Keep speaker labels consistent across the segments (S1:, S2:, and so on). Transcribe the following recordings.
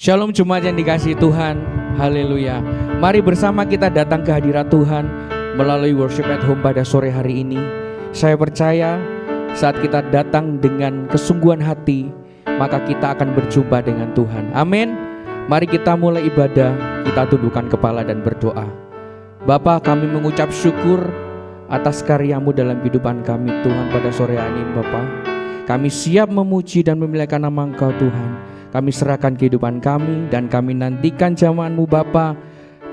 S1: Shalom jemaat yang dikasihi Tuhan. Haleluya. Mari bersama kita datang ke hadirat Tuhan melalui worship at home pada sore hari ini. Saya percaya saat kita datang dengan kesungguhan hati, maka kita akan berjumpa dengan Tuhan. Amin. Mari kita mulai ibadah, kita tundukkan kepala dan berdoa. Bapa, kami mengucap syukur atas karya-Mu dalam kehidupan kami Tuhan pada sore hari ini Bapa. Kami siap memuji dan memuliakan nama Engkau Tuhan. Kami serahkan kehidupan kami dan kami nantikan jamahan-Mu Bapa.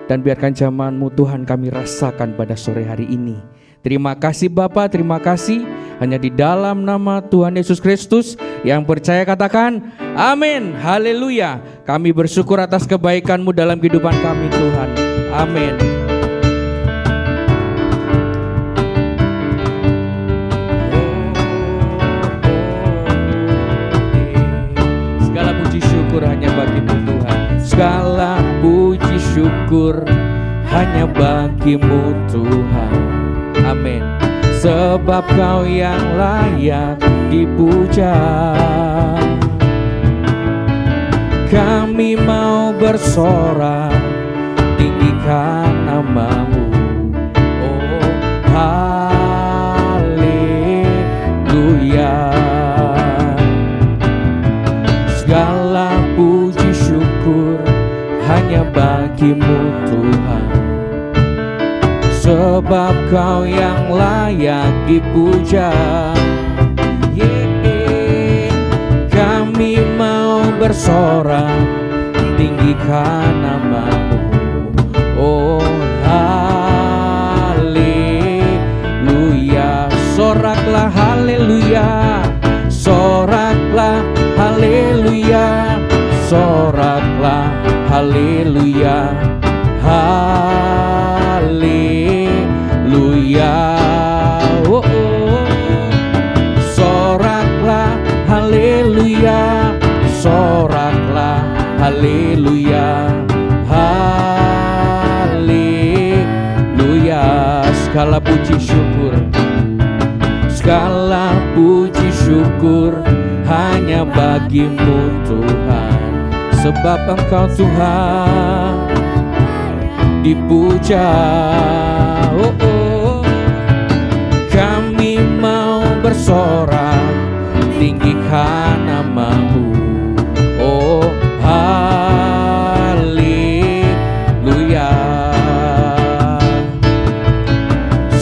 S1: Dan biarkan jamahan-Mu Tuhan kami rasakan pada sore hari ini. Terima kasih Bapa, terima kasih. Hanya di dalam nama Tuhan Yesus Kristus yang percaya katakan amin. Haleluya. Kami bersyukur atas kebaikan-Mu dalam kehidupan kami Tuhan. Amin. Hanya bagi-Mu Tuhan. Segala puji syukur hanya bagi-Mu Tuhan. Amin. Sebab Kau yang layak dipuja. Kami mau bersorak tinggikan nama-Mu. Oh haleluya. Segala puji syukur hanya bagi-Mu Tuhan. Sebab Kau yang layak dipuja. Kami mau bersorak tinggikan nama-Mu. Oh haleluya. Soraklah haleluya. Soraklah haleluya, soraklah haleluya, haleluya. Oh, oh. Soraklah haleluya, soraklah haleluya, haleluya. Segala puji syukur, segala puji syukur hanya bagi-Mu Tuhan. Sebab Engkau Tuhan dipuja. Oh, oh. Kami mau bersorak tinggikan nama-Mu. Oh haleluya.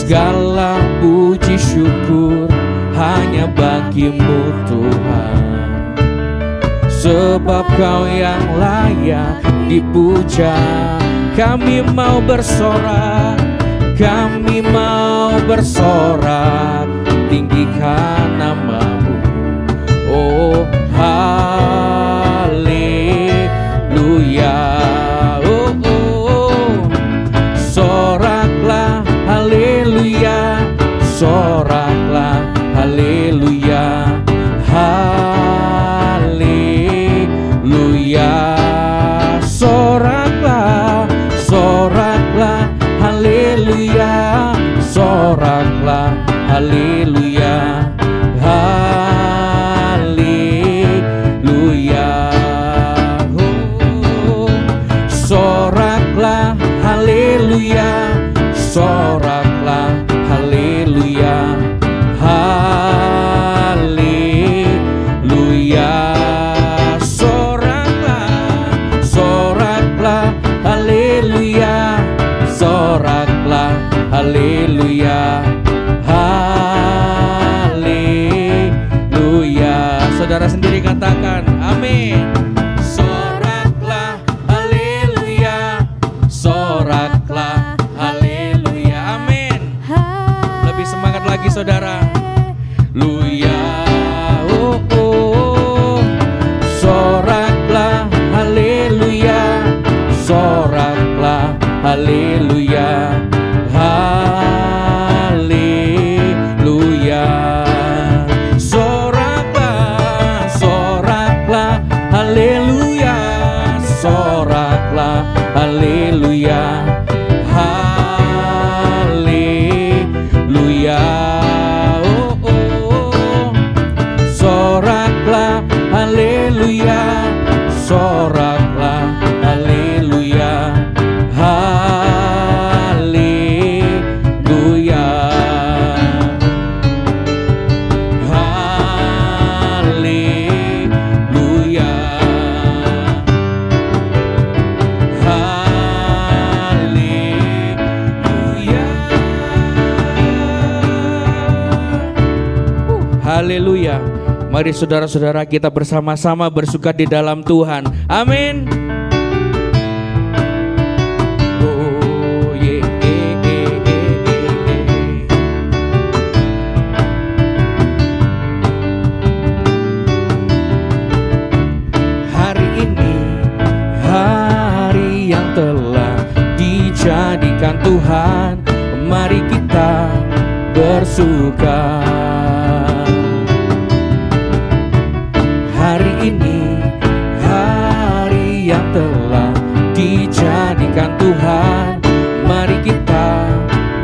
S1: Segala puji syukur hanya bagi-Mu Tuhan. Sebab Kau yang layak dipuja. Kami mau bersorak, kami mau bersorak tinggikan nama-Mu. Oh haleluya. Oh, oh. Soraklah haleluya, soraklah haleluya, haleluya. Soraklah, soraklah haleluya, soraklah haleluya, haleluya. Oh, soraklah haleluya, soraklah haleluya, haleluya. Soraklah, soraklah haleluya, soraklah haleluya, haleluya. Saudara sendiri katakan amin. Soraklah haleluya, soraklah haleluya. Amin. Lebih semangat lagi saudara. Haleluya. Oh, oh. Soraklah haleluya, soraklah haleluya, haleluya. Soraklah, soraklah haleluya, soraklah haleluya, haleluya. Haleluya. Mari saudara-saudara kita bersama-sama bersuka di dalam Tuhan. Amin. Hari ini hari yang telah dijadikan Tuhan, mari kita bersuka. Hari ini hari yang telah dijadikan Tuhan, mari kita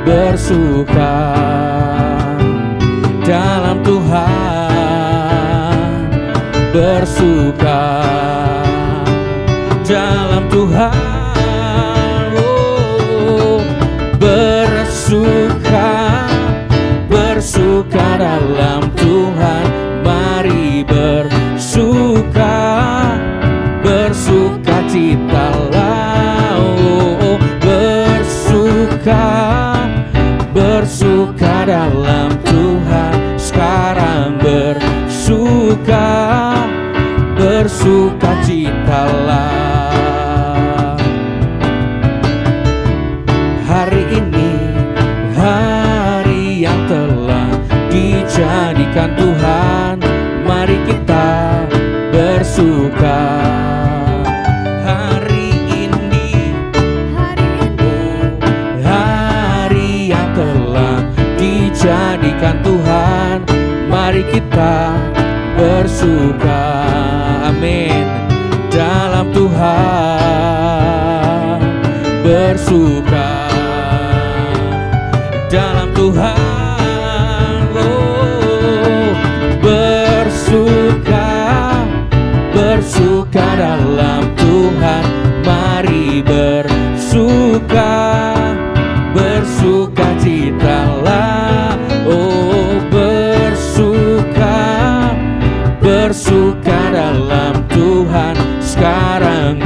S1: bersuka dalam Tuhan, bersuka dalam Tuhan, oh, bersuka dalam Tuhan, mari bersuka citalah, oh, bersuka dalam Tuhan, sekarang bersuka citalah. Hari ini hari yang telah dijadikan Tuhan, mari kita bersuka. Hari ini hari yang telah dijadikan Tuhan, mari kita bersuka. Amin. Dalam Tuhan bersuka, dalam Tuhan, oh, bersuka dalam Tuhan, mari bersuka citalah, oh, bersuka dalam Tuhan, sekarang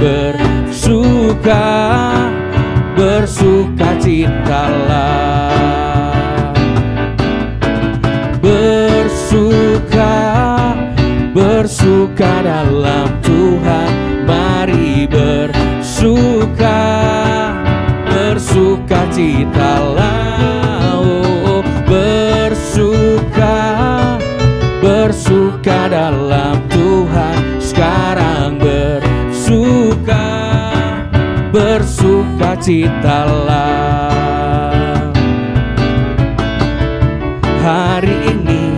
S1: bersuka citalah. Bersuka dalam Tuhan, mari bersuka citalah, oh, bersuka dalam Tuhan, sekarang bersuka citalah. Hari ini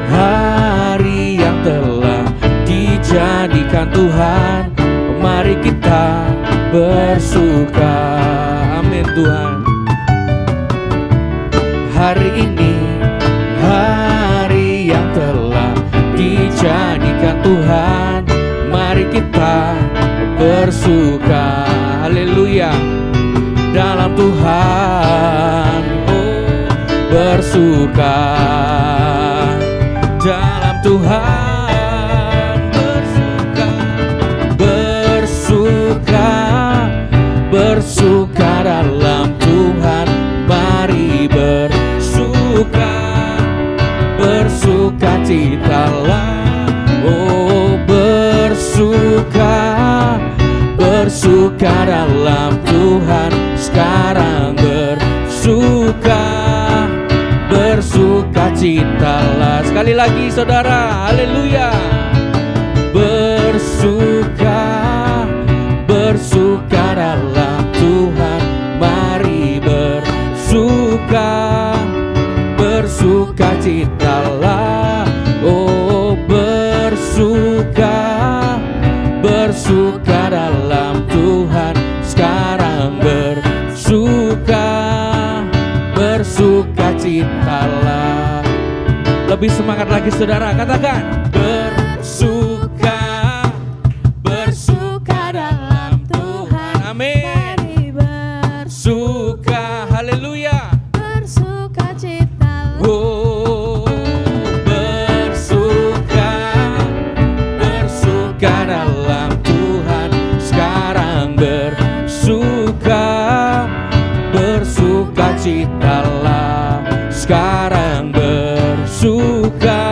S1: hari yang telah dijadikan Tuhan, mari kita bersuka. Amin Tuhan. Hari ini hari yang telah dijadikan Tuhan, mari kita bersuka. Haleluya. Dalam Tuhan, oh, bersuka dalam Tuhan, bersuka dalam Tuhan, mari bersuka citalah, oh, bersuka dalam Tuhan, sekarang bersuka citalah. Sekali lagi saudara, haleluya. Bersuka dalam Tuhan, mari bersuka citalah, oh, bersuka dalam Tuhan, sekarang bersuka citalah. Lebih semangat lagi saudara, katakan bersuka dalam Tuhan. Amin. Bersuka, haleluya.
S2: Bersuka citalah,
S1: Oh, bersuka dalam Tuhan, sekarang bersuka citalah, sekarang bersuka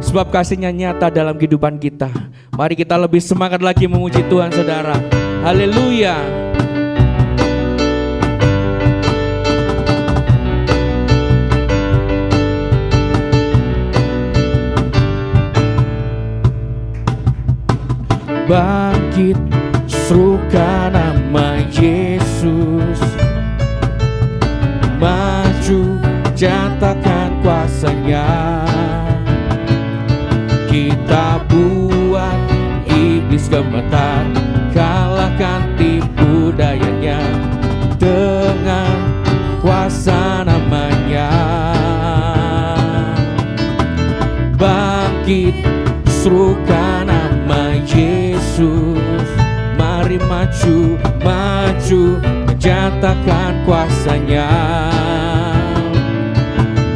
S1: sebab kasih-Nya nyata dalam kehidupan kita. Mari kita lebih semangat lagi memuji Tuhan, saudara. Haleluya. Bangkit, serukan nama Yesus. Maju, nyatakan kuasa-Nya. Kita buat iblis gemetar, kalahkan tipu dayanya dengan kuasa namanya. Bangkit, serukan nama Yesus. Mari maju, maju, menyatakan kuasa-Nya.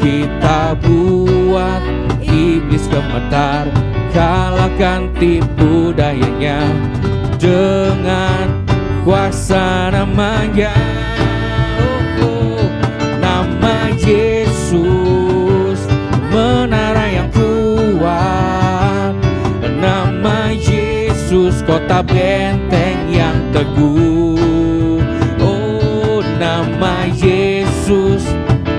S1: Kita buat iblis gemetar, kalahkan tipu dayanya dengan kuasa namanya. Nama Yesus, menara yang kuat. Nama Yesus, kota benteng yang teguh. Oh, nama Yesus,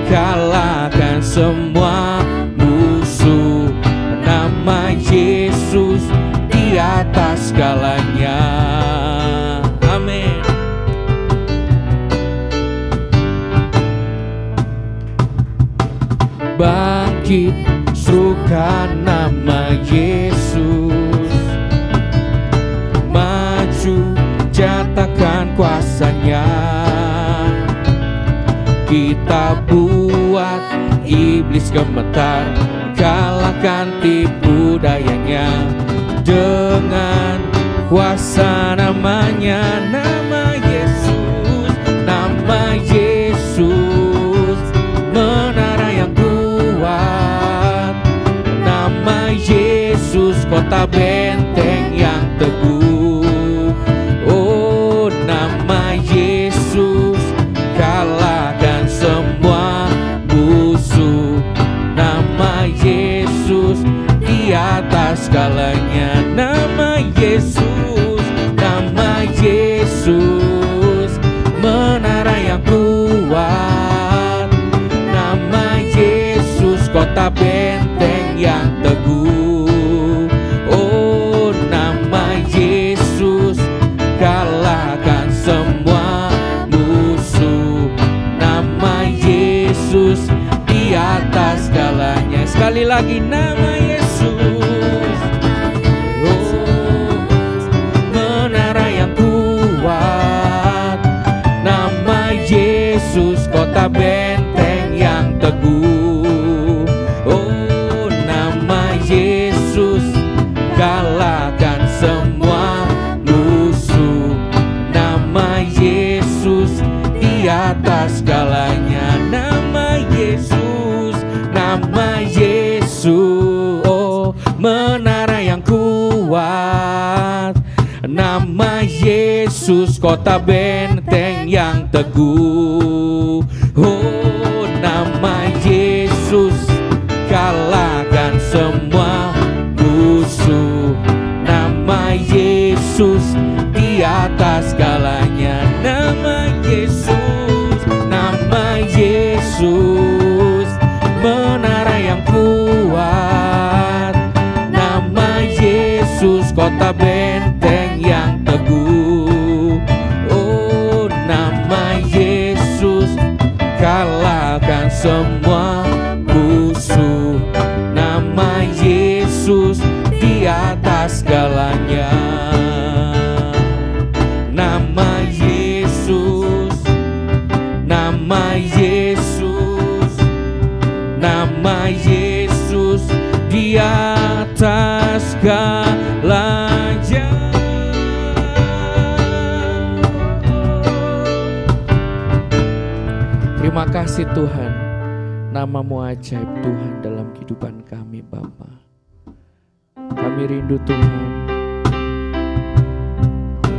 S1: kalahkan semua musuh. Nama Yesus di atas segalanya. Amin. Bangkit, serukan nama Yesus. Maju, nyatakan kuasa-Nya. Kita buat iblis gemetar, kalahkan tipu dayanya dengan kuasa namanya. Nama Yesus, nama Yesus, menara yang kuat. Nama Yesus, kota benteng yang teguh. Oh, nama Yesus, kalahkan semua musuh. Nama Yesus di atas segalanya. Nama Yesus, nama Yesus, menara yang kuat. Nama Yesus, kota benteng yang teguh. Oh, nama Yesus, kalahkan semua musuh. Nama Yesus di atas segalanya. Sekali lagi, nama Yesus, oh, menara yang kuat. Nama Yesus, kota benteng yang teguh. Oh, nama Yesus, kalahkan semua musuh. Nama Yesus di atas segalanya. Nama Yesus, nama Yesus, oh, menara yang kuat. Nama Yesus, kota benteng yang teguh. Oh, nama Yesus, kalahkan semua musuh. Nama Yesus di atas segalanya. Nama Yesus, nama Yesus, menara yang kuat. Nama Yesus, kota benteng yang teguh. Oh, nama Yesus, kalahkan semua musuh. Nama Yesus di atas segalanya. Nama Yesus, nama Yesus, nama Yesus di atas segalanya. Terima kasih Tuhan, nama-Mu ajaib Tuhan dalam kehidupan kami Bapa. Kami rindu Tuhan,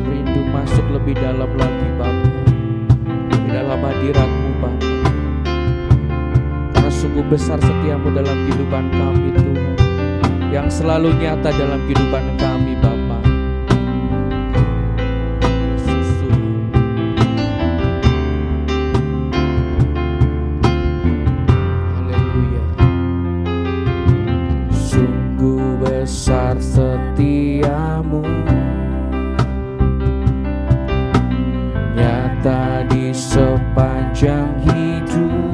S1: rindu masuk lebih dalam lagi Bapa, di dalam hadirat-Mu Bapa. Karena sungguh besar setiamu dalam kehidupan kami Tuhan. yang selalu nyata dalam kehidupan kami Bapa. Yesus Tuhan. Haleluya. Sungguh besar setiamu, nyata di sepanjang hidupku.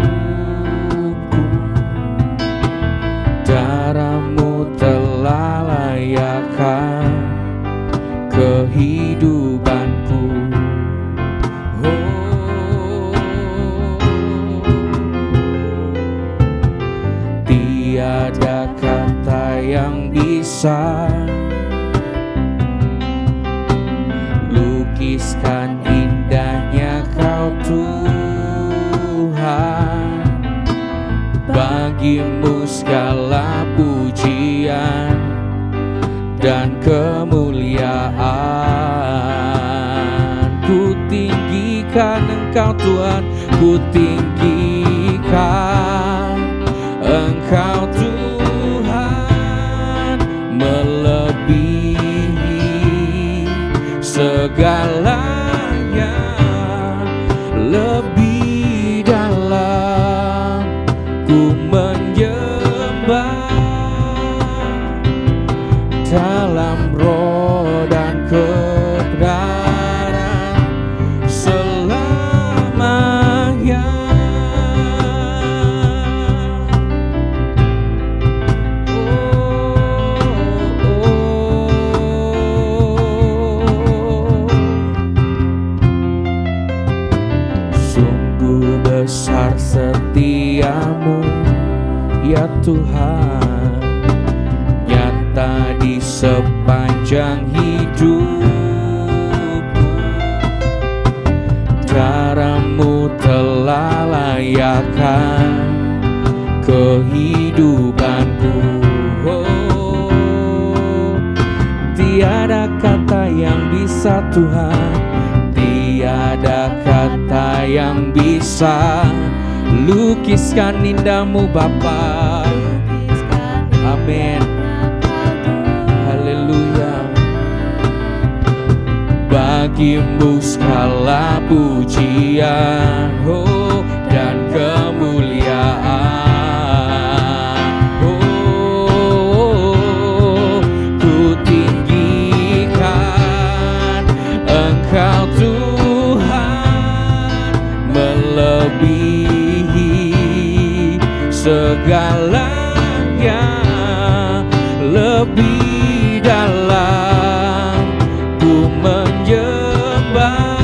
S1: Darahmu telah layakkan kehidupanku. Oh, tiada kata yang bisa lukiskan indahnya Kau Tuhan. Bagimu segala pujian dan kemuliaan. Ku tinggikan Engkau Tuhan, ku tinggikan Engkau Tuhan, melebihi segalanya, lebih dalam ku menyembah dalam roh dan kebenaran selamanya. Sungguh besar setiamu ya Tuhan, nyata di sepanjang hidupku. Darahmu telah layakkan kehidupanku. Oh, tiada kata yang bisa Tuhan, tiada kata yang bisa lukiskan indahmu Bapa. Amin. Haleluya. Bagimu segala pujian, oh, dan kemuliaan. Oh, ku tinggikan Engkau Tuhan, melebihi segalanya, lebih dalam ku menyembah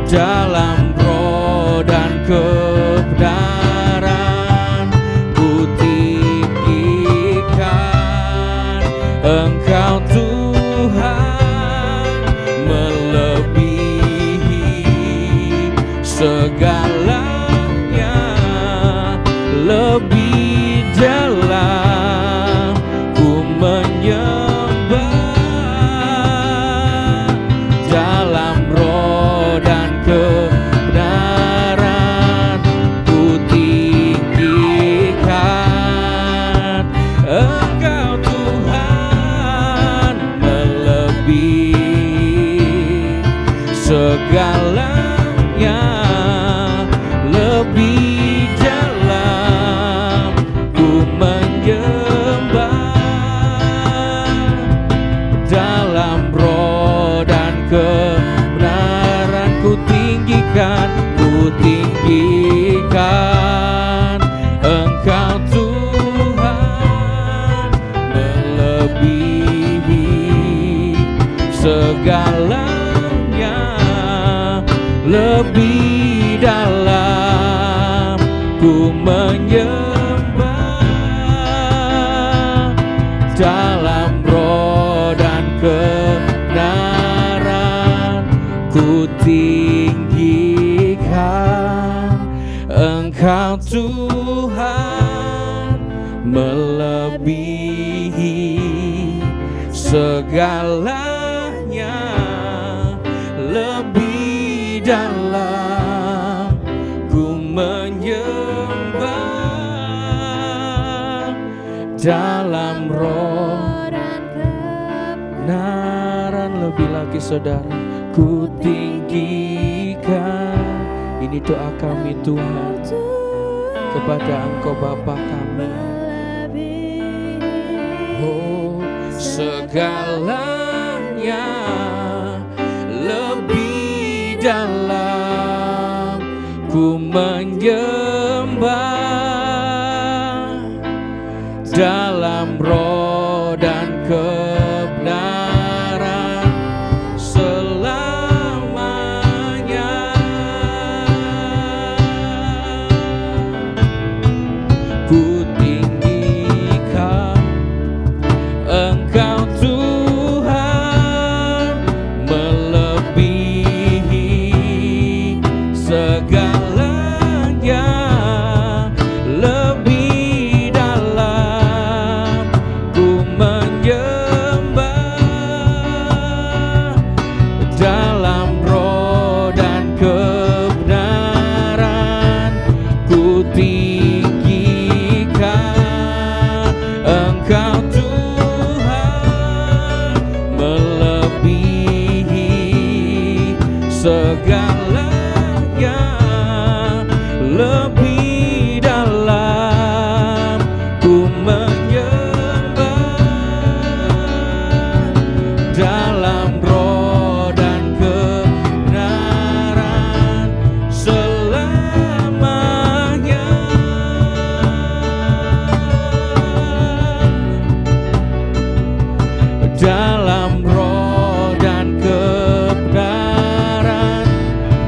S1: dalam roh dan kebenaran. Ku tinggikan Engkau Tuhan, melebihi segalanya, lebih dalam ku menyembah dalam roh dan kebenaran. Ku tinggikan Engkau Tuhan, melebihi segalanya, lebih dalam ku menyembah dalam roh dan kebenaran. Ku tinggikan Engkau Tuhan, melebihi segalanya, lebih dalam ku menyembah dalam roh dan kebenaran. Ku tinggikan Engkau Tuhan, melebihi segalanya, lebih dalam ku menyembah dalam roh
S2: dan
S1: kebenaran. Lebih lagi saudara, ku tinggikan. Ini doa kami Tuhan kepada Engkau Bapa kami. Oh, segalanya lebih dalam ku menyembah dalam roh dan kebenaran selamanya. Ku tinggikan Engkau Tuhan, melebihi segalanya, lebih dalam ku menyembah dalam roh dan kebenaran. Ku tinggikan Engkau Tuhan, melebihi segalanya, lebih dalam ku menyembah dalam roh dan kebenaran selamanya. Dalam roh dan kebenaran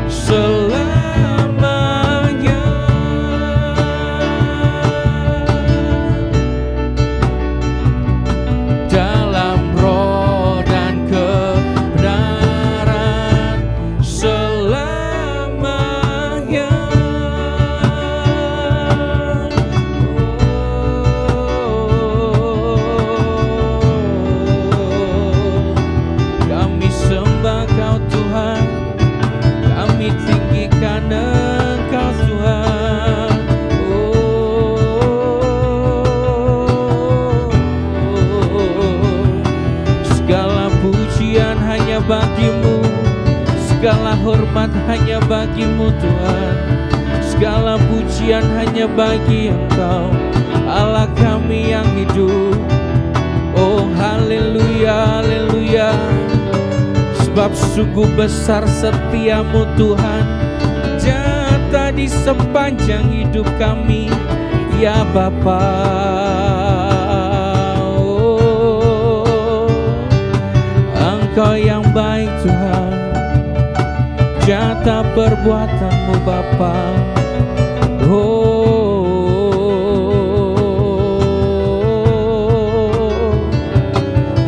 S1: selamanya. Dalam roh dan kebenaran selamanya. Kami sembah Kau Tuhan, kami tinggikan Engkau Tuhan. Segala pujian hanya bagi-Mu, segala hormat hanya bagi-Mu Tuhan. Segala pujian hanya bagi Engkau, Allah kami yang hidup. Oh haleluya, haleluya. Sebab sungguh besar setiamu Tuhan, nyata di sepanjang hidup kami, ya Bapa. Oh, Engkau yang baik Tuhan, nyata perbuatanmu Bapa.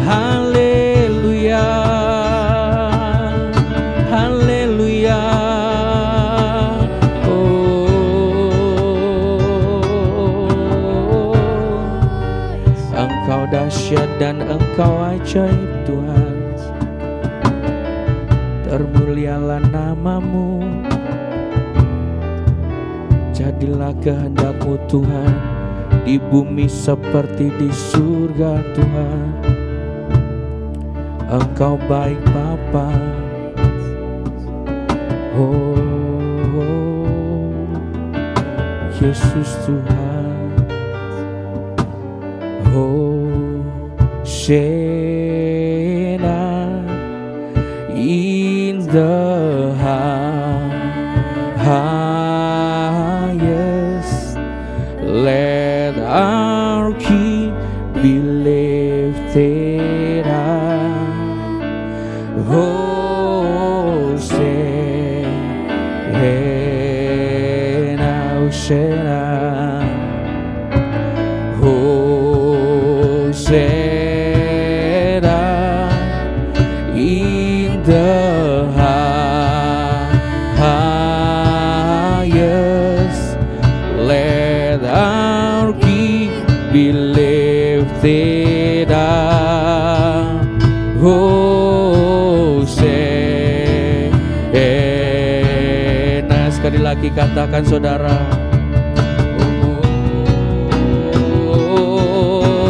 S1: Haleluya, haleluya. Engkau dahsyat dan Engkau ajaib Tuhan, termulialah nama-Mu. Jadilah kehendak-Mu Tuhan, di bumi seperti di surga Tuhan. Engkau baik Bapa. Oh, Yesus Tuhan. Oh, Shena in the highest, let our King be lifted high. Hosanna, Hosanna, Hosanna in the highest, let our King be lifted up. Hosanna. Sekali lagi katakan saudara. Oh,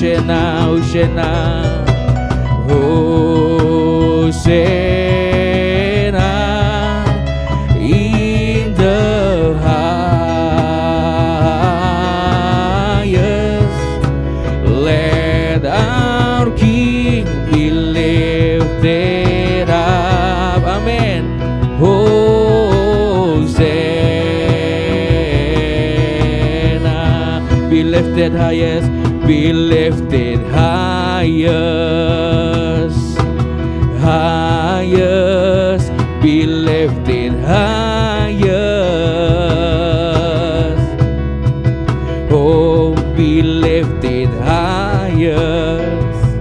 S1: Hosanna, Hosanna, Hosanna in the highest. Let our King be lifted up. Amen. Hosanna, be lifted highest, be lifted highest, highest, be lifted highest. Oh, be lifted highest,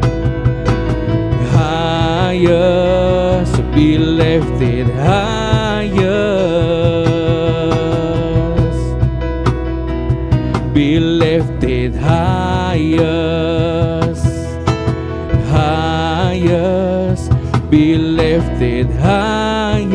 S1: highest, be lifted highest, be lifted highest, highest, be lifted highest.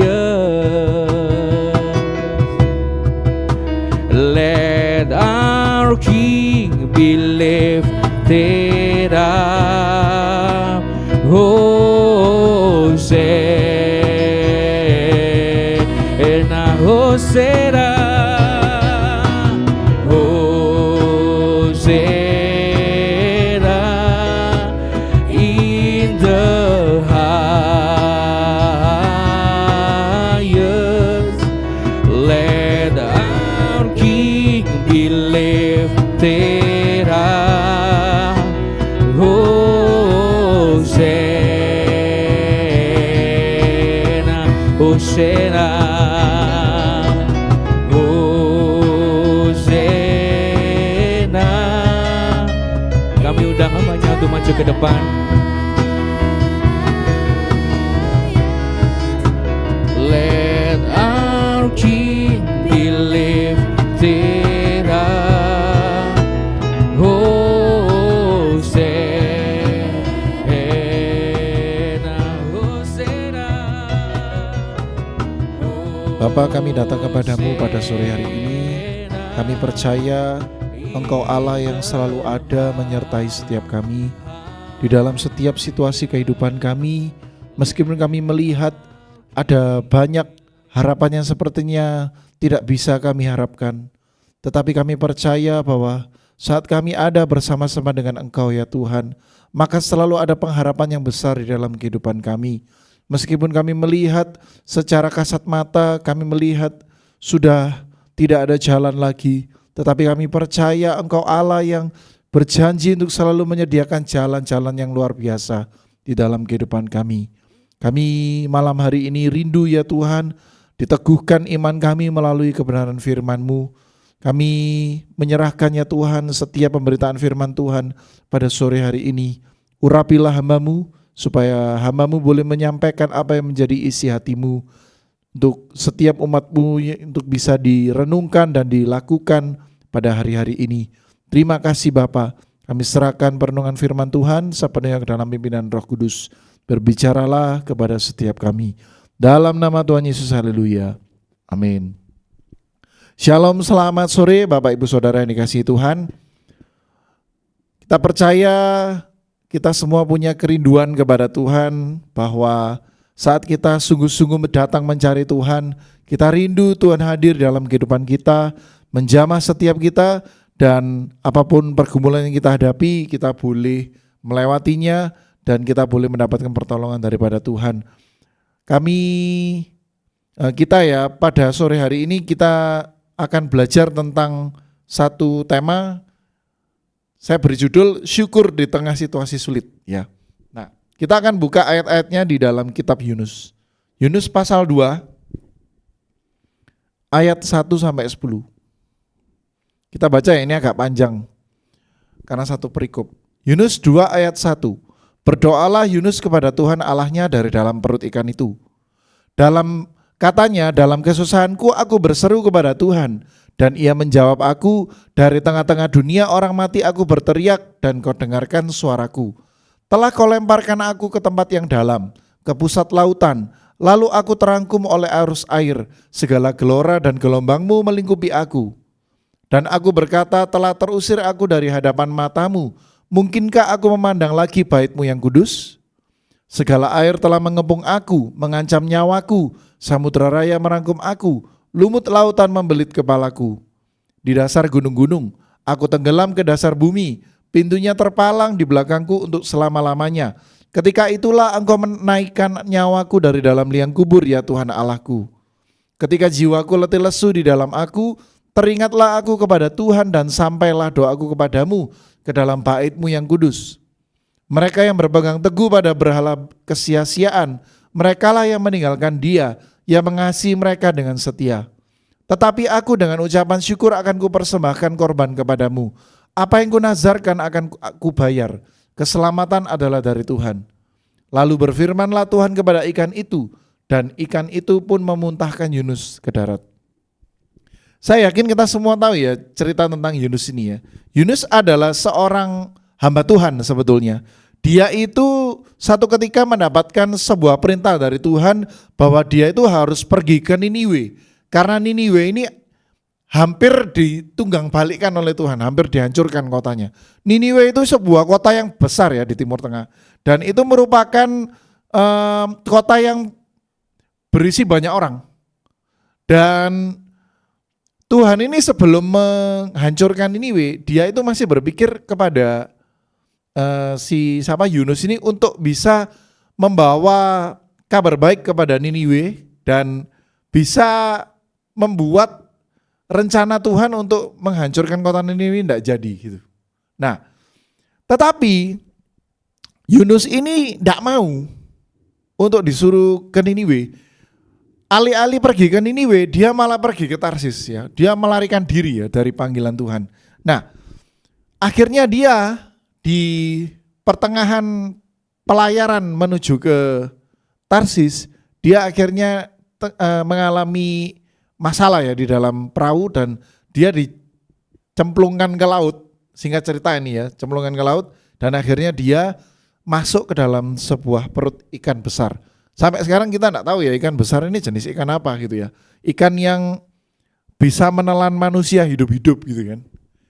S1: Let our King be lifted up. Hosanna, Hosanna, Hosanna in the highest. Let our King be lifted up. Hosanna, Hosanna, Hosanna. Kami undang hambanya untuk maju ke depan. Let our King be lifted up. Hosanna, Hosanna.
S3: Bapa, kami datang kepadamu pada sore hari ini. Kami percaya Engkau Allah yang selalu ada menyertai setiap kami di dalam setiap situasi kehidupan kami. Meskipun kami melihat ada banyak harapan yang sepertinya tidak bisa kami harapkan, tetapi kami percaya bahwa saat kami ada bersama-sama dengan Engkau ya Tuhan, maka selalu ada pengharapan yang besar di dalam kehidupan kami. Meskipun kami melihat secara kasat mata, kami melihat sudah tidak ada jalan lagi, tetapi kami percaya Engkau Allah yang berjanji untuk selalu menyediakan jalan-jalan yang luar biasa di dalam kehidupan kami. Kami malam hari ini rindu ya Tuhan, diteguhkan iman kami melalui kebenaran firman-Mu. Kami menyerahkan ya Tuhan setiap pemberitaan firman Tuhan pada sore hari ini. Urapilah hamba-Mu supaya hamba-Mu boleh menyampaikan apa yang menjadi isi hati-Mu untuk setiap umat-Mu, untuk bisa direnungkan dan dilakukan pada hari-hari ini. Terima kasih Bapa. Kami serahkan perenungan firman Tuhan sepenuhnya ke dalam pimpinan Roh Kudus. Berbicaralah kepada setiap kami. Dalam nama Tuhan Yesus, haleluya. Amin. Shalom, selamat sore Bapak Ibu Saudara yang dikasihi Tuhan. Kita percaya kita semua punya kerinduan kepada Tuhan, bahwa saat kita sungguh-sungguh datang mencari Tuhan, kita rindu Tuhan hadir dalam kehidupan kita, menjamah setiap kita, dan apapun pergumulan yang kita hadapi, kita boleh melewatinya dan kita boleh mendapatkan pertolongan daripada Tuhan. Kita ya pada sore hari ini kita akan belajar tentang satu tema. Saya beri judul syukur di tengah situasi sulit ya. Nah, kita akan buka ayat-ayatnya di dalam kitab Yunus. Yunus pasal 2 ayat 1 sampai 10. Kita baca ya, ini agak panjang karena satu perikop. Yunus 2 ayat 1. Berdoalah Yunus kepada Tuhan Allahnya dari dalam perut ikan itu. Katanya, dalam kesusahanku aku berseru kepada Tuhan, dan ia menjawab aku. Dari tengah-tengah dunia orang mati aku berteriak, dan kau dengarkan suaraku. Telah kau lemparkan aku ke tempat yang dalam, ke pusat lautan, lalu aku terangkum oleh arus air, segala gelora dan gelombangmu melingkupi aku. Dan aku berkata, telah terusir aku dari hadapan matamu, Mungkinkah aku memandang lagi bait-Mu yang kudus? Segala air telah mengepung aku, mengancam nyawaku, samudra raya merangkum aku, lumut lautan membelit kepalaku. Di dasar gunung-gunung, aku tenggelam ke dasar bumi, pintunya terpalang di belakangku untuk selama-lamanya. Ketika itulah Engkau menaikkan nyawaku dari dalam liang kubur, ya Tuhan Allahku. Ketika jiwaku letih lesu di dalam aku, teringatlah aku kepada Tuhan dan sampailah doaku kepadamu ke dalam bait-Mu yang kudus. Mereka yang berpegang teguh pada berhala kesia-siaan, merekalah yang meninggalkan Dia, yang mengasihi mereka dengan setia. Tetapi aku dengan ucapan syukur akan kupersembahkan korban kepadamu. Apa yang kunazarkan akan aku bayar. Keselamatan adalah dari Tuhan. Lalu berfirmanlah Tuhan kepada ikan itu, dan ikan itu pun memuntahkan Yunus ke darat. Saya yakin kita semua tahu ya cerita tentang Yunus ini ya. Yunus adalah seorang hamba Tuhan sebetulnya. Dia itu satu ketika mendapatkan sebuah perintah dari Tuhan bahwa dia itu harus pergi ke Niniwe. Karena Niniwe ini hampir ditunggang balikkan oleh Tuhan, hampir dihancurkan kotanya. Niniwe itu sebuah kota yang besar ya di Timur Tengah. Dan itu merupakan kota yang berisi banyak orang. Dan Tuhan ini sebelum menghancurkan Niniwe, dia itu masih berpikir kepada Yunus ini untuk bisa membawa kabar baik kepada Niniwe dan bisa membuat rencana Tuhan untuk menghancurkan kota Niniwe tidak jadi gitu. Nah, tetapi Yunus ini tidak mau untuk disuruh ke Niniwe. Alih-alih pergi ke Niniwe, dia malah pergi ke Tarsis ya. Dia melarikan diri ya dari panggilan Tuhan. Nah, akhirnya dia di pertengahan pelayaran menuju ke Tarsis, dia akhirnya mengalami masalah ya di dalam perahu dan dia dicemplungkan ke laut. Singkat cerita ini ya, cemplungkan ke laut dan akhirnya dia masuk ke dalam sebuah perut ikan besar. Sampai sekarang kita enggak tahu ya ikan besar ini jenis ikan apa gitu ya. Ikan yang bisa menelan manusia hidup-hidup gitu kan.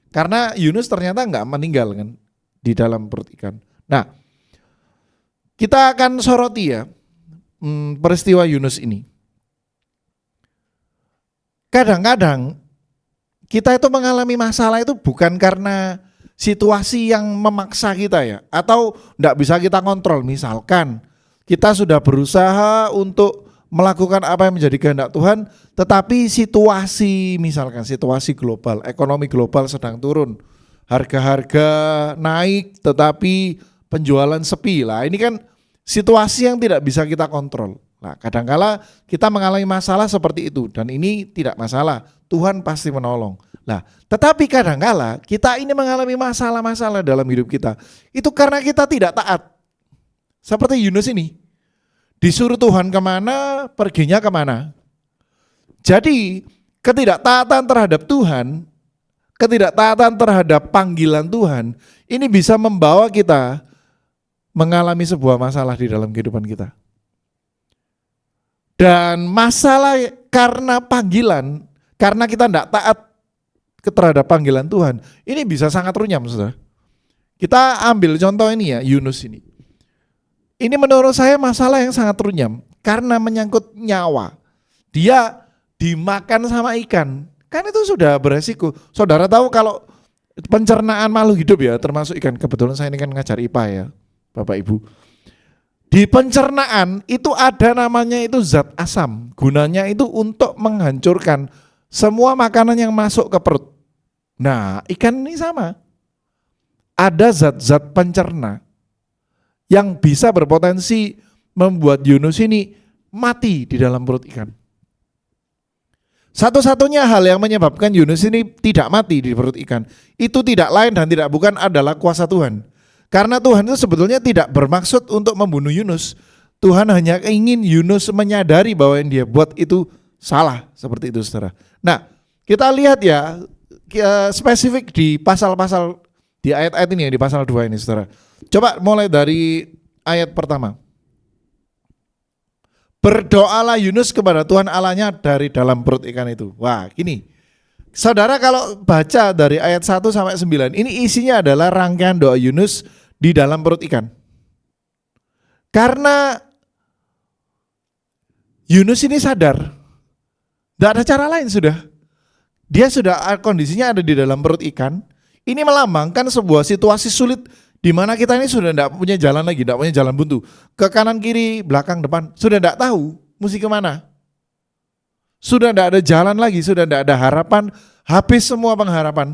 S3: Karena Yunus ternyata enggak meninggal kan di dalam perut ikan. Nah, kita akan soroti ya peristiwa Yunus ini. Kadang-kadang kita itu mengalami masalah itu bukan karena situasi yang memaksa kita ya, atau enggak bisa kita kontrol. Misalkan kita sudah berusaha untuk melakukan apa yang menjadi kehendak Tuhan, tetapi misalkan situasi global, ekonomi global sedang turun, harga-harga naik tetapi penjualan sepi lah. Ini kan situasi yang tidak bisa kita kontrol. Nah, kadangkala kita mengalami masalah seperti itu dan ini tidak masalah. Tuhan pasti menolong. Nah, tetapi kadangkala kita ini mengalami masalah-masalah dalam hidup kita. Itu karena kita tidak taat. Seperti Yunus ini. Disuruh Tuhan kemana, perginya kemana. Jadi ketidaktaatan terhadap Tuhan, ketidaktaatan terhadap panggilan Tuhan, ini bisa membawa kita mengalami sebuah masalah di dalam kehidupan kita. Dan masalah karena panggilan, karena kita tidak taat terhadap panggilan Tuhan, ini bisa sangat runyam, saudara. Kita ambil contoh ini ya, Yunus ini. Ini menurut saya masalah yang sangat runyam, karena menyangkut nyawa. Dia dimakan sama ikan, kan itu sudah beresiko. Saudara tahu kalau pencernaan makhluk hidup ya, termasuk ikan, kebetulan saya ini kan ngajar IPA ya, Bapak Ibu. Di pencernaan itu ada namanya itu zat asam. Gunanya itu untuk menghancurkan semua makanan yang masuk ke perut. Nah, ikan ini sama. Ada zat-zat pencerna yang bisa berpotensi membuat Yunus ini mati di dalam perut ikan. Satu-satunya hal yang menyebabkan Yunus ini tidak mati di perut ikan, itu tidak lain dan tidak bukan adalah kuasa Tuhan. Karena Tuhan itu sebetulnya tidak bermaksud untuk membunuh Yunus. Tuhan hanya ingin Yunus menyadari bahwa yang dia buat itu salah, seperti itu, saudara. Nah, kita lihat ya spesifik di pasal-pasal, di ayat-ayat ini ya, di pasal 2 ini, saudara. Coba mulai dari ayat pertama. Berdoalah Yunus kepada Tuhan Allahnya dari dalam perut ikan itu. Wah, gini. Saudara kalau baca dari ayat 1 sampai 9, ini isinya adalah rangkaian doa Yunus di dalam perut ikan. Karena Yunus ini sadar, tidak ada cara lain sudah. Dia sudah kondisinya ada di dalam perut ikan. Ini melambangkan sebuah situasi sulit di mana kita ini sudah tidak punya jalan lagi, tidak punya jalan buntu. Ke kanan, kiri, belakang, depan, sudah tidak tahu mesti kemana. Sudah tidak ada jalan lagi, sudah tidak ada harapan, habis semua pengharapan.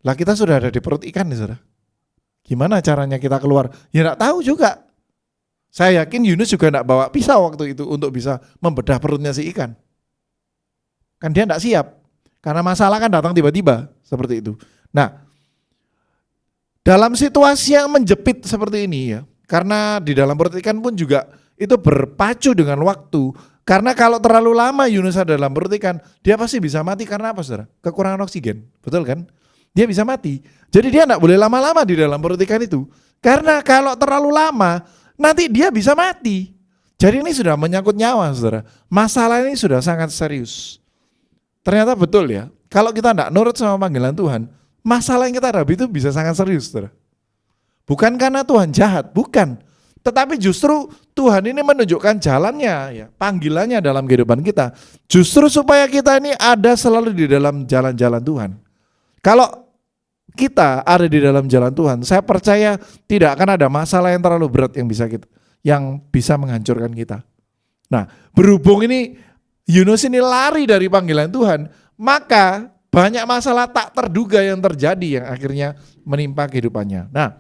S3: Lah kita sudah ada di perut ikan nih saudara. Gimana caranya kita keluar? Ya tidak tahu juga. Saya yakin Yunus juga tidak bawa pisau waktu itu untuk bisa membedah perutnya si ikan. Kan dia tidak siap. Karena masalah kan datang tiba-tiba seperti itu. Nah, dalam situasi yang menjepit seperti ini ya, karena di dalam perut ikan pun juga itu berpacu dengan waktu. Karena kalau terlalu lama Yunus ada dalam perut ikan, dia pasti bisa mati karena apa saudara? Kekurangan oksigen, betul kan? Dia bisa mati. Jadi dia tidak boleh lama-lama di dalam perut ikan itu. Karena kalau terlalu lama, nanti dia bisa mati. Jadi ini sudah menyangkut nyawa saudara. Masalah ini sudah sangat serius. Ternyata betul ya, kalau kita tidak nurut sama panggilan Tuhan, masalah yang kita hadapi itu bisa sangat serius saudara. Bukan karena Tuhan jahat, bukan. Tetapi justru Tuhan ini menunjukkan jalannya, ya, panggilannya dalam kehidupan kita. Justru supaya kita ini ada selalu di dalam jalan-jalan Tuhan. Kalau kita ada di dalam jalan Tuhan, saya percaya tidak akan ada masalah yang terlalu berat yang bisa menghancurkan kita. Nah, berhubung ini Yunus ini lari dari panggilan Tuhan, maka banyak masalah tak terduga yang terjadi yang akhirnya menimpa kehidupannya. Nah,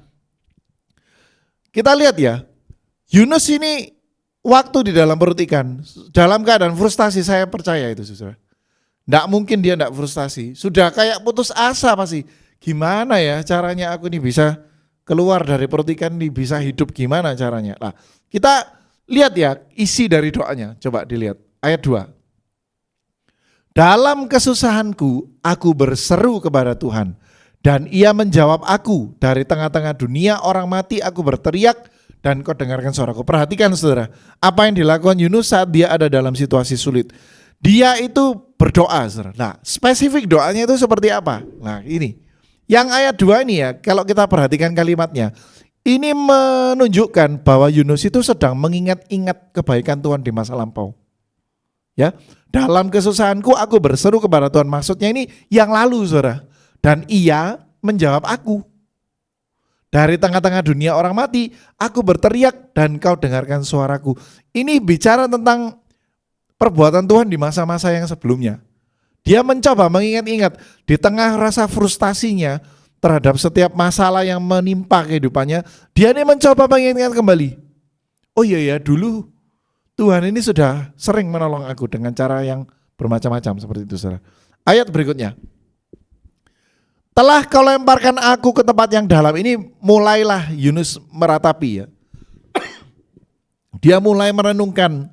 S3: kita lihat ya, Yunus ini waktu di dalam perut ikan, dalam keadaan frustasi, saya percaya itu saudara. Nggak mungkin dia nggak frustasi, sudah kayak putus asa pasti. Gimana ya caranya aku ini bisa keluar dari perut ikan ini, bisa hidup gimana caranya. Nah, kita lihat ya isi dari doanya, coba dilihat ayat 2. Dalam kesusahanku, aku berseru kepada Tuhan, dan ia menjawab aku. Dari tengah-tengah dunia orang mati, aku berteriak, dan kau dengarkan suaraku. Perhatikan saudara, apa yang dilakukan Yunus saat dia ada dalam situasi sulit. Dia itu berdoa saudara. Nah, spesifik doanya itu seperti apa? Nah ini, yang ayat 2 ini ya, kalau kita perhatikan kalimatnya, ini menunjukkan bahwa Yunus itu sedang mengingat-ingat kebaikan Tuhan di masa lampau. Ya, dalam kesusahanku aku berseru kepada Tuhan. Maksudnya ini yang lalu saudara. Dan ia menjawab aku. Dari tengah-tengah dunia orang mati, aku berteriak dan kau dengarkan suaraku. Ini bicara tentang perbuatan Tuhan di masa-masa yang sebelumnya. Dia mencoba mengingat-ingat di tengah rasa frustasinya terhadap setiap masalah yang menimpa kehidupannya. Dia ini mencoba mengingat-ingat kembali. Oh iya ya, dulu Tuhan ini sudah sering menolong aku dengan cara yang bermacam-macam seperti itu saudara. Ayat berikutnya. Telah kau lemparkan aku ke tempat yang dalam. Ini mulailah Yunus meratapi ya. Dia mulai merenungkan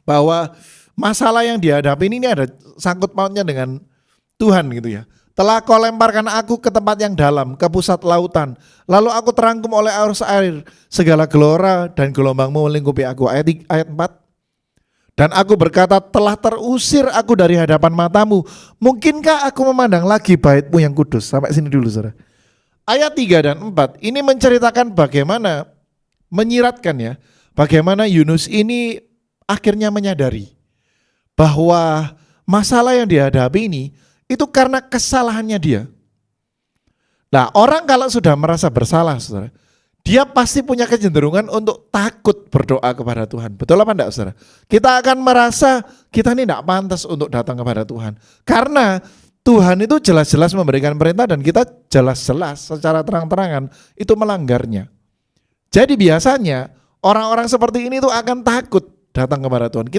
S3: bahwa masalah yang dihadapi ini ada sangkut pautnya dengan Tuhan gitu ya. Telah kau lemparkan aku ke tempat yang dalam, ke pusat lautan. Lalu aku terangkum oleh arus air, segala gelora dan gelombangmu melingkupi aku. Ayat 4. Dan aku berkata, telah terusir aku dari hadapan matamu. Mungkinkah aku memandang lagi baitmu yang kudus? Sampai sini dulu saudara. Ayat 3 dan 4 ini menceritakan bagaimana, menyiratkan ya, bagaimana Yunus ini akhirnya menyadari bahwa masalah yang dihadapi ini itu karena kesalahannya dia. Nah, orang kalau sudah merasa bersalah, saudara, dia pasti punya kecenderungan untuk takut berdoa kepada Tuhan. Betul apa enggak, saudara? Kita akan merasa kita ini enggak pantas untuk datang kepada Tuhan. Karena Tuhan itu jelas-jelas memberikan perintah dan kita jelas-jelas secara terang-terangan itu melanggarnya. Jadi biasanya orang-orang seperti ini tuh akan takut datang kepada Tuhan.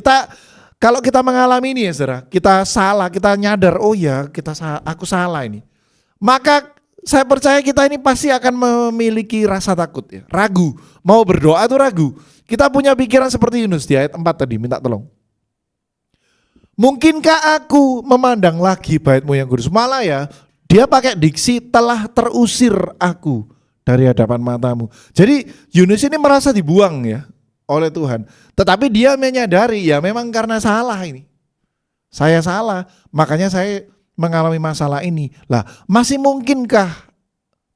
S3: Kalau kita mengalami ini ya saudara, kita salah, kita nyadar, oh ya aku salah ini. Maka saya percaya kita ini pasti akan memiliki rasa takut ya, ragu, mau berdoa tuh ragu. Kita punya pikiran seperti Yunus di ayat 4 tadi, minta tolong. Mungkinkah aku memandang lagi baitmu yang kudus? Malah ya, dia pakai diksi telah terusir aku dari hadapan matamu. Jadi Yunus ini merasa dibuang ya oleh Tuhan. Tetapi dia menyadari ya memang karena salah ini. Saya salah, makanya saya mengalami masalah ini. Lah, masih mungkinkah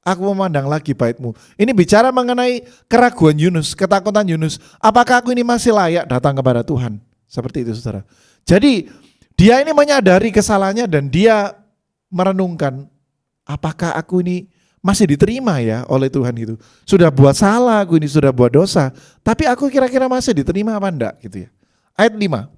S3: aku memandang lagi baitmu? Ini bicara mengenai keraguan Yunus, ketakutan Yunus. Apakah aku ini masih layak datang kepada Tuhan? Seperti itu, saudara. Jadi dia ini menyadari kesalahannya dan dia merenungkan, apakah aku ini masih diterima ya oleh Tuhan gitu. Sudah buat salah aku ini, sudah buat dosa, tapi aku kira-kira masih diterima apa enggak gitu ya. Ayat 5.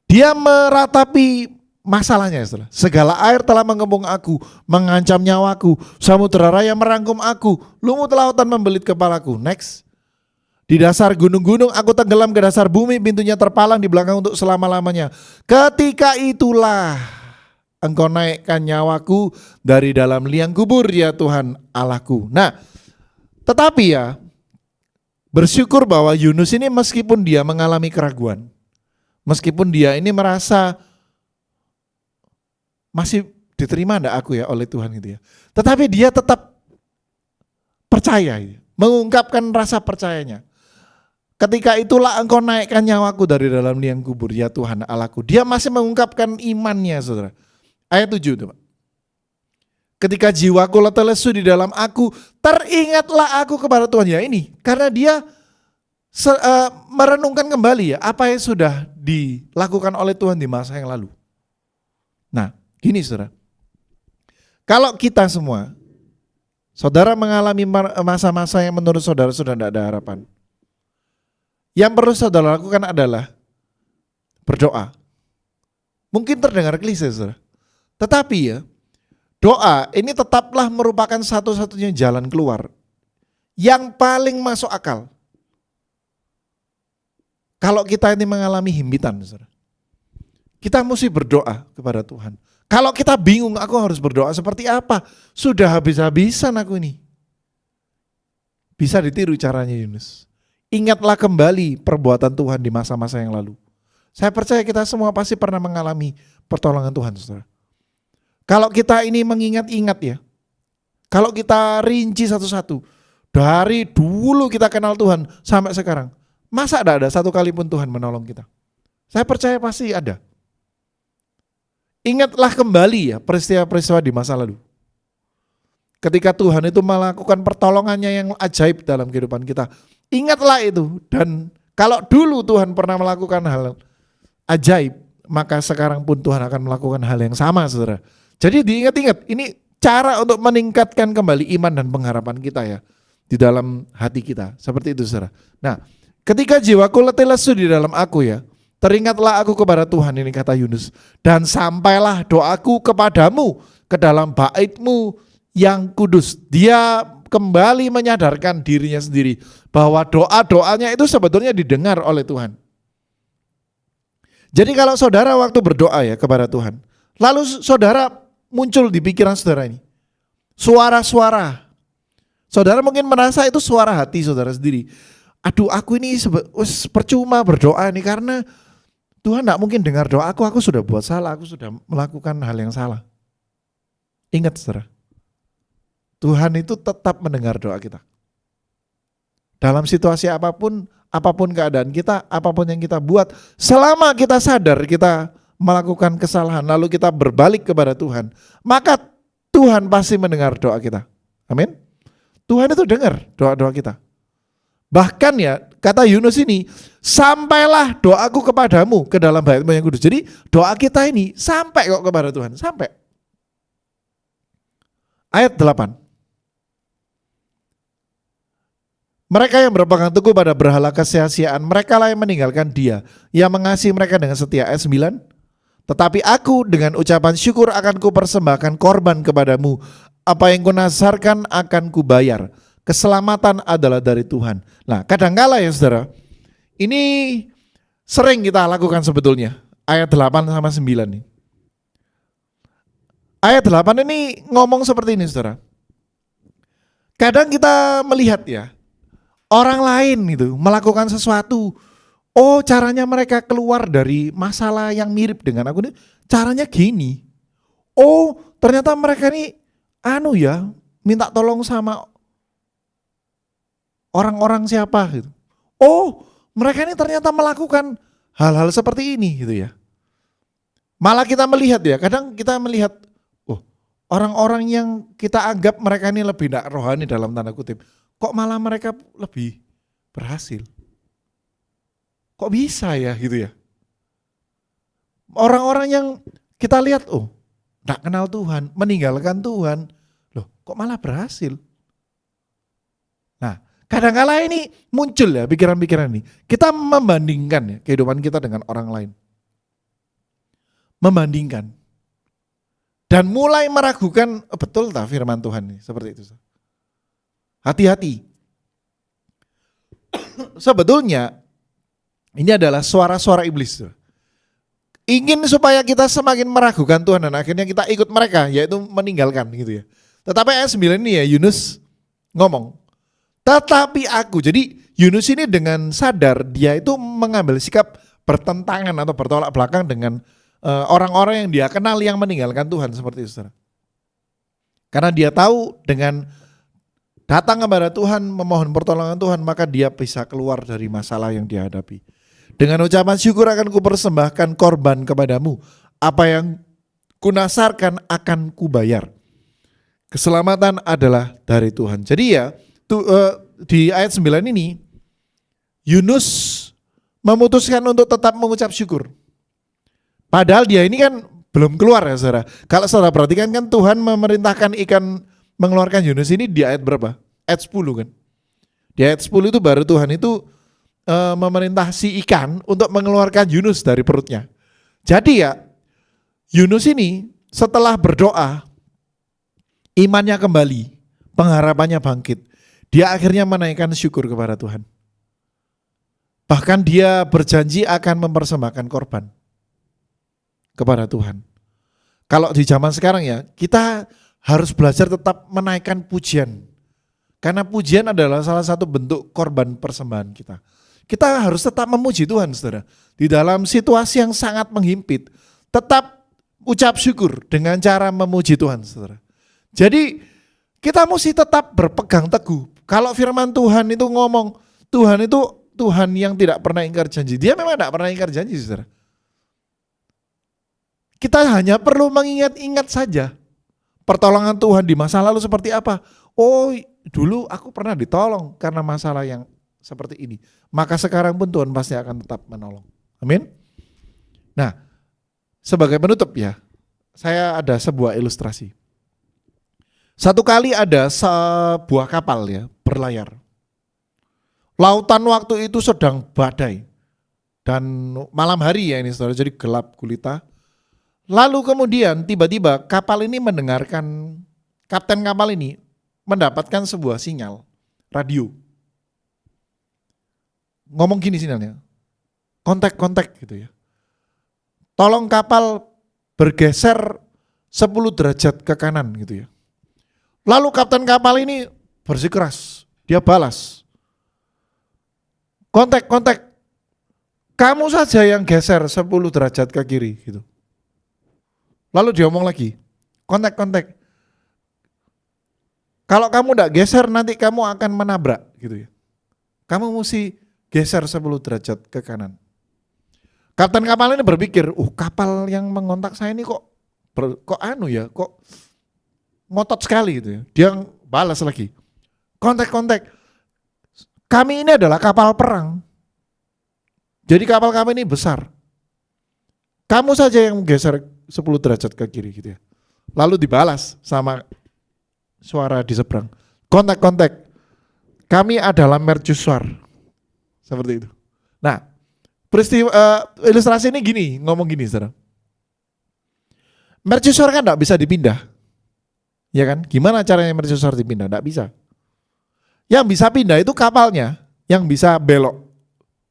S3: Dia meratapi masalahnya, saudara. Segala air telah mengepung aku, mengancam nyawaku, samudera raya merangkum aku, lumut lautan membelit kepalaku. Next. Di dasar gunung-gunung aku tenggelam, ke dasar bumi pintunya terpalang di belakang untuk selama-lamanya. Ketika itulah Engkau naikkan nyawaku dari dalam liang kubur ya Tuhan Allahku. Nah, tetapi ya, bersyukur bahwa Yunus ini meskipun dia mengalami keraguan, meskipun dia ini merasa masih diterima enggak aku ya oleh Tuhan gitu ya, tetapi dia tetap percaya, mengungkapkan rasa percayanya. Ketika itulah Engkau naikkan nyawaku dari dalam liang kubur ya Tuhan Allahku. Dia masih mengungkapkan imannya, saudara. Ayat 7 itu, Pak. Ketika jiwaku letih lesu di dalam aku, teringatlah aku kepada Tuhan. Ya ini, karena dia merenungkan kembali ya apa yang sudah dilakukan oleh Tuhan di masa yang lalu. Nah, gini saudara. Kalau kita semua, saudara mengalami masa-masa yang menurut saudara sudah tidak ada harapan, yang perlu saudara lakukan adalah berdoa. Mungkin terdengar klise saudara, tetapi ya, doa ini tetaplah merupakan satu-satunya jalan keluar yang paling masuk akal. Kalau kita ini mengalami himpitan, saudara, kita mesti berdoa kepada Tuhan. Kalau kita bingung, aku harus berdoa seperti apa? Sudah habis-habisan aku ini. Bisa ditiru caranya Yunus. Ingatlah kembali perbuatan Tuhan di masa-masa yang lalu. Saya percaya kita semua pasti pernah mengalami pertolongan Tuhan, saudara. Kalau kita ini mengingat-ingat ya, kalau kita rinci satu-satu, dari dulu kita kenal Tuhan sampai sekarang, masa tidak ada satu kali pun Tuhan menolong kita? Saya percaya pasti ada. Ingatlah kembali ya peristiwa-peristiwa di masa lalu. Ketika Tuhan itu melakukan pertolongannya yang ajaib dalam kehidupan kita. Ingatlah itu, dan kalau dulu Tuhan pernah melakukan hal ajaib, maka sekarang pun Tuhan akan melakukan hal yang sama, saudara. Jadi diingat-ingat, ini cara untuk meningkatkan kembali iman dan pengharapan kita ya di dalam hati kita. Seperti itu, saudara. Nah, ketika jiwaku letih lesu di dalam aku ya, teringatlah aku kepada Tuhan, ini kata Yunus, dan sampailah doaku kepadamu ke dalam bait-Mu yang kudus. Dia kembali menyadarkan dirinya sendiri bahwa doa-doanya itu sebetulnya didengar oleh Tuhan. Jadi kalau saudara waktu berdoa ya kepada Tuhan, lalu saudara muncul di pikiran saudara ini suara-suara, saudara mungkin merasa itu suara hati saudara sendiri. Aduh, aku ini percuma berdoa ini karena Tuhan tidak mungkin dengar doa aku sudah buat salah, aku sudah melakukan hal yang salah. Ingat saudara, Tuhan itu tetap mendengar doa kita. Dalam situasi apapun, apapun keadaan kita, apapun yang kita buat, selama kita sadar kita melakukan kesalahan, lalu kita berbalik kepada Tuhan, maka Tuhan pasti mendengar doa kita. Amin. Tuhan itu dengar doa-doa kita. Bahkan ya, kata Yunus ini, sampailah doaku kepadamu ke dalam bait-Mu yang kudus. Jadi doa kita ini sampai kok kepada Tuhan, sampai. Ayat 8. Mereka yang berpegang teguh pada berhala kesia-siaan, mereka lah yang meninggalkan Dia, yang mengasihi mereka dengan setia. Ayat 9. Tetapi aku dengan ucapan syukur akan kupersembahkan korban kepadamu. Apa yang kunazarkan akan kubayar. Keselamatan adalah dari Tuhan. Nah, kadangkala ya saudara, ini sering kita lakukan sebetulnya. Ayat 8 sama 9 nih. Ayat 8 ini ngomong seperti ini saudara. Kadang kita melihat ya, orang lain itu melakukan sesuatu. Oh, caranya mereka keluar dari masalah yang mirip dengan aku ini, caranya gini. Oh, ternyata mereka ini minta tolong sama orang-orang siapa gitu. Oh, mereka ini ternyata melakukan hal-hal seperti ini gitu ya. Malah kita melihat ya, kadang kita melihat orang-orang yang kita anggap mereka ini lebih tidak rohani dalam tanda kutip, kok malah mereka lebih berhasil. Kok bisa ya gitu ya. Orang-orang yang kita lihat tidak kenal Tuhan, meninggalkan Tuhan, loh kok malah berhasil. Nah, kadang-kala ini muncul ya pikiran-pikiran ini. Kita membandingkan ya kehidupan kita dengan orang lain. Membandingkan. Dan mulai meragukan, betul tak firman Tuhan ini? Seperti itu. Hati-hati. Sebetulnya ini adalah suara-suara iblis. Ingin supaya kita semakin meragukan Tuhan dan akhirnya kita ikut mereka, yaitu meninggalkan gitu ya. Tetapi ayat 9 ini ya Yunus ngomong, tetapi aku, jadi Yunus ini dengan sadar dia itu mengambil sikap bertentangan atau bertolak belakang dengan orang-orang yang dia kenal yang meninggalkan Tuhan seperti itu. Saudara. Karena dia tahu dengan datang kepada Tuhan, memohon pertolongan Tuhan, maka dia bisa keluar dari masalah yang dia hadapi. Dengan ucapan syukur akan kupersembahkan korban kepadamu, apa yang kunasarkan akan kubayar. Keselamatan adalah dari Tuhan. Jadi ya di ayat 9 ini Yunus memutuskan untuk tetap mengucap syukur. Padahal dia ini kan belum keluar ya saudara. Kalau saudara perhatikan kan Tuhan memerintahkan ikan mengeluarkan Yunus ini di ayat berapa? Ayat 10 kan. Di ayat 10 itu baru Tuhan itu memerintah si ikan untuk mengeluarkan Yunus dari perutnya. Jadi ya Yunus ini setelah berdoa, imannya kembali, pengharapannya bangkit. Dia akhirnya menaikkan syukur kepada Tuhan. Bahkan dia berjanji akan mempersembahkan korban kepada Tuhan. Kalau di zaman sekarang ya, kita harus belajar tetap menaikkan pujian. Karena pujian adalah salah satu bentuk korban persembahan kita. Kita harus tetap memuji Tuhan, saudara. Di dalam situasi yang sangat menghimpit, tetap ucap syukur dengan cara memuji Tuhan, saudara. Jadi kita mesti tetap berpegang teguh. Kalau firman Tuhan itu ngomong, Tuhan itu Tuhan yang tidak pernah ingkar janji. Dia memang tidak pernah ingkar janji, saudara. Kita hanya perlu mengingat-ingat saja pertolongan Tuhan di masa lalu seperti apa. Oh, dulu aku pernah ditolong karena masalah yang seperti ini. Maka sekarang pun Tuhan pasti akan tetap menolong. Amin. Nah, sebagai penutup ya, saya ada sebuah ilustrasi. Satu kali ada sebuah kapal ya berlayar. Lautan waktu itu sedang badai dan malam hari ya ini saudara, jadi gelap gulita. Lalu kemudian tiba-tiba kapal ini mendengarkan, kapten kapal ini mendapatkan sebuah sinyal radio. Ngomong gini sinyalnya, kontak gitu ya. Tolong kapal bergeser 10 derajat ke kanan gitu ya. Lalu kapten kapal ini bersikeras, dia balas. Kontak, kamu saja yang geser 10 derajat ke kiri gitu. Lalu dia ngomong lagi, kontak. Kalau kamu tidak geser nanti kamu akan menabrak gitu ya. Kamu mesti geser 10 derajat ke kanan. Kapten kapal ini berpikir, kapal yang mengontak saya ini kok ngotot sekali gitu ya. Dia balas lagi, kontak. Kami ini adalah kapal perang. Jadi kapal kami ini besar. Kamu saja yang geser 10 derajat ke kiri gitu ya. Lalu dibalas sama suara di seberang. Kontak. Kami adalah mercusuar. Seperti itu. Nah, peristiwa ilustrasi ini ngomong gini, saudara. Mercusuar kan enggak bisa dipindah. Ya kan? Gimana caranya mercusuar dipindah? Enggak bisa. Yang bisa pindah itu kapalnya, yang bisa belok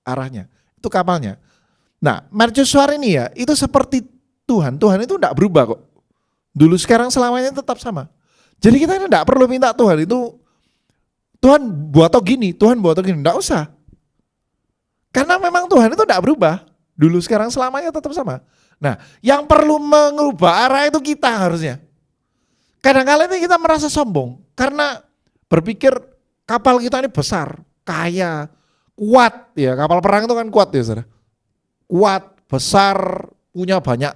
S3: arahnya. Itu kapalnya. Nah, mercusuar ini ya, itu seperti Tuhan itu enggak berubah kok. Dulu sekarang selamanya tetap sama. Jadi kita enggak perlu minta Tuhan itu, Tuhan buat atau gini, enggak usah. Karena memang Tuhan itu enggak berubah. Dulu sekarang selamanya tetap sama. Nah, yang perlu mengubah arah itu kita harusnya. Kadang-kadang ini kita merasa sombong karena berpikir kapal kita ini besar, kaya, kuat ya. Kapal perang itu kan kuat ya, saudara. kuat, besar, punya banyak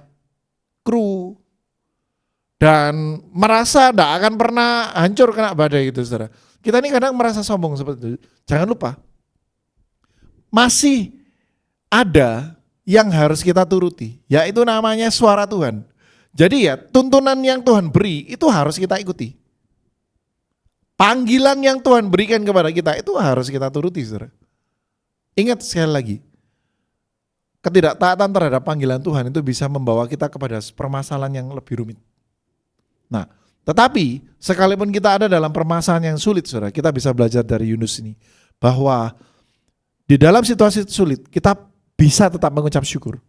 S3: kru, dan merasa tidak akan pernah hancur kena badai gitu, saudara. Kita ini kadang merasa sombong seperti itu. Jangan lupa, masih ada yang harus kita turuti, yaitu namanya suara Tuhan. Jadi ya, tuntunan yang Tuhan beri itu harus kita ikuti. Panggilan yang Tuhan berikan kepada kita itu harus kita turuti, saudara. Ingat sekali lagi, ketidaktaatan terhadap panggilan Tuhan itu bisa membawa kita kepada permasalahan yang lebih rumit. Nah, tetapi sekalipun kita ada dalam permasalahan yang sulit, saudara, kita bisa belajar dari Yunus ini, bahwa di dalam situasi sulit kita bisa tetap mengucap syukur.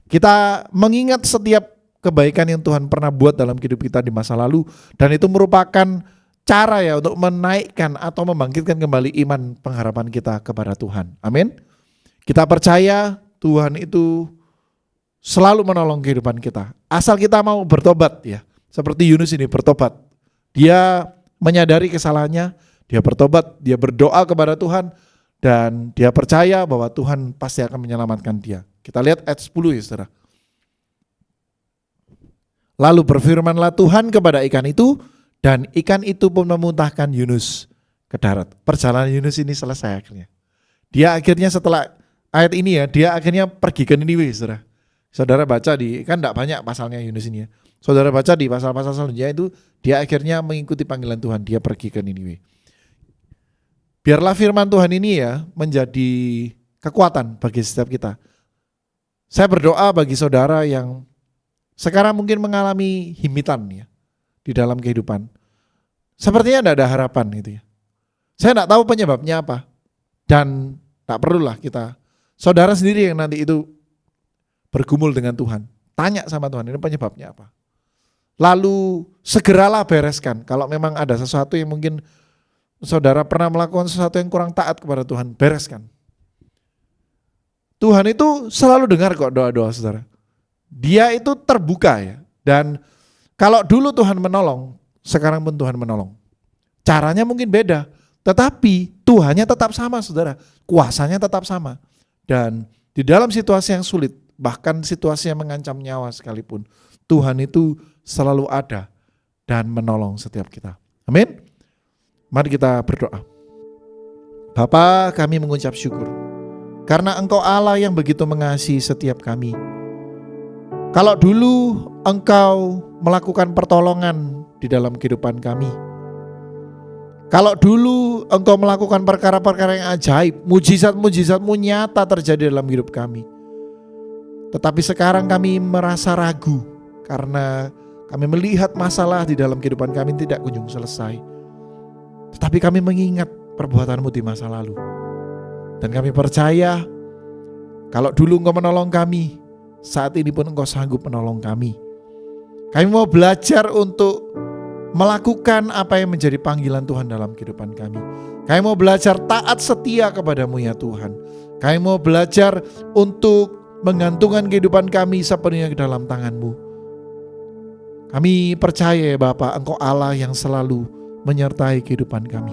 S3: Kita mengingat setiap kebaikan yang Tuhan pernah buat dalam hidup kita di masa lalu, dan itu merupakan cara ya untuk menaikkan atau membangkitkan kembali iman pengharapan kita kepada Tuhan. Amin. Kita percaya Tuhan itu selalu menolong kehidupan kita, asal kita mau bertobat ya. Seperti Yunus ini bertobat. Dia menyadari kesalahannya, dia bertobat, dia berdoa kepada Tuhan, dan dia percaya bahwa Tuhan pasti akan menyelamatkan dia. Kita lihat ayat 10 ya, saudara. Lalu berfirmanlah Tuhan kepada ikan itu, dan ikan itu pun memuntahkan Yunus ke darat. Perjalanan Yunus ini selesai akhirnya. Dia akhirnya setelah ayat ini ya, dia akhirnya pergi ke Niniwe, saudara. Saudara baca kan tidak banyak pasalnya Yunus ini ya. Saudara baca di pasal-pasal selanjutnya itu, dia akhirnya mengikuti panggilan Tuhan, dia pergi ke Niniwe. Biarlah firman Tuhan ini ya menjadi kekuatan bagi setiap kita. Saya berdoa bagi saudara yang sekarang mungkin mengalami himitan ya di dalam kehidupan. Sepertinya tidak ada harapan gitu ya. Saya tidak tahu penyebabnya apa, dan tak perlulah kita. Saudara sendiri yang nanti itu bergumul dengan Tuhan. Tanya sama Tuhan, ini penyebabnya apa? Lalu segeralah bereskan. Kalau memang ada sesuatu yang mungkin saudara pernah melakukan sesuatu yang kurang taat kepada Tuhan, bereskan. Tuhan itu selalu dengar kok doa-doa saudara. Dia itu terbuka ya. Dan kalau dulu Tuhan menolong, sekarang pun Tuhan menolong. Caranya mungkin beda, tetapi Tuhannya tetap sama saudara. Kuasanya tetap sama. Dan di dalam situasi yang sulit, bahkan situasi yang mengancam nyawa sekalipun, Tuhan itu selalu ada dan menolong setiap kita. Amin. Mari kita berdoa. Bapa, kami mengucap syukur karena Engkau Allah yang begitu mengasihi setiap kami. Kalau dulu Engkau melakukan pertolongan di dalam kehidupan kami, kalau dulu Engkau melakukan perkara-perkara yang ajaib, mujizat-mujizat-Mu nyata terjadi dalam hidup kami, tetapi sekarang kami merasa ragu karena kami melihat masalah di dalam kehidupan kami tidak kunjung selesai. Tetapi kami mengingat perbuatan-Mu di masa lalu. Dan kami percaya kalau dulu Engkau menolong kami, saat ini pun Engkau sanggup menolong kami. Kami mau belajar untuk melakukan apa yang menjadi panggilan Tuhan dalam kehidupan kami. Kami mau belajar taat setia kepada-Mu ya Tuhan. Kami mau belajar untuk menggantungkan kehidupan kami sepenuhnya ke dalam tangan-Mu. Kami percaya ya Bapa, Engkau Allah yang selalu menyertai kehidupan kami.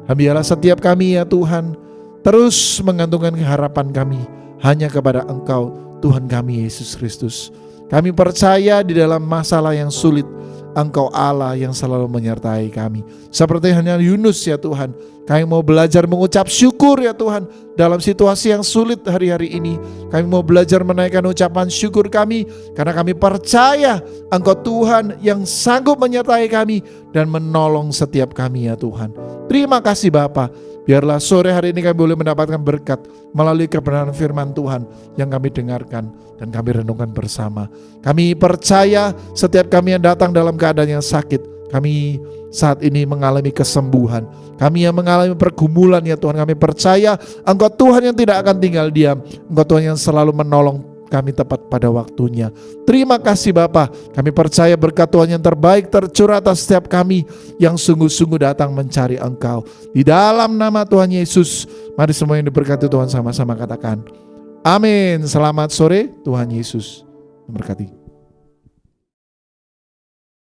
S3: Biarlah setiap kami ya Tuhan terus menggantungkan harapan kami hanya kepada Engkau, Tuhan kami Yesus Kristus. Kami percaya di dalam masalah yang sulit, Engkau Allah yang selalu menyertai kami. Seperti hanya Yunus ya Tuhan, kami mau belajar mengucap syukur ya Tuhan dalam situasi yang sulit hari-hari ini. Kami mau belajar menaikkan ucapan syukur kami karena kami percaya Engkau Tuhan yang sanggup menyertai kami dan menolong setiap kami ya Tuhan. Terima kasih Bapa. Biarlah sore hari ini kami boleh mendapatkan berkat melalui kebenaran firman Tuhan yang kami dengarkan dan kami renungkan bersama. Kami percaya setiap kami yang datang dalam keadaan yang sakit, kami saat ini mengalami kesembuhan. Kami yang mengalami pergumulan ya Tuhan, kami percaya Engkau Tuhan yang tidak akan tinggal diam. Engkau Tuhan yang selalu menolong kami tepat pada waktunya. Terima kasih Bapa. Kami percaya berkat Tuhan yang terbaik tercurah atas setiap kami yang sungguh-sungguh datang mencari Engkau. Di dalam nama Tuhan Yesus, mari semua yang diberkati Tuhan sama-sama katakan amin. Selamat sore, Tuhan Yesus memberkati.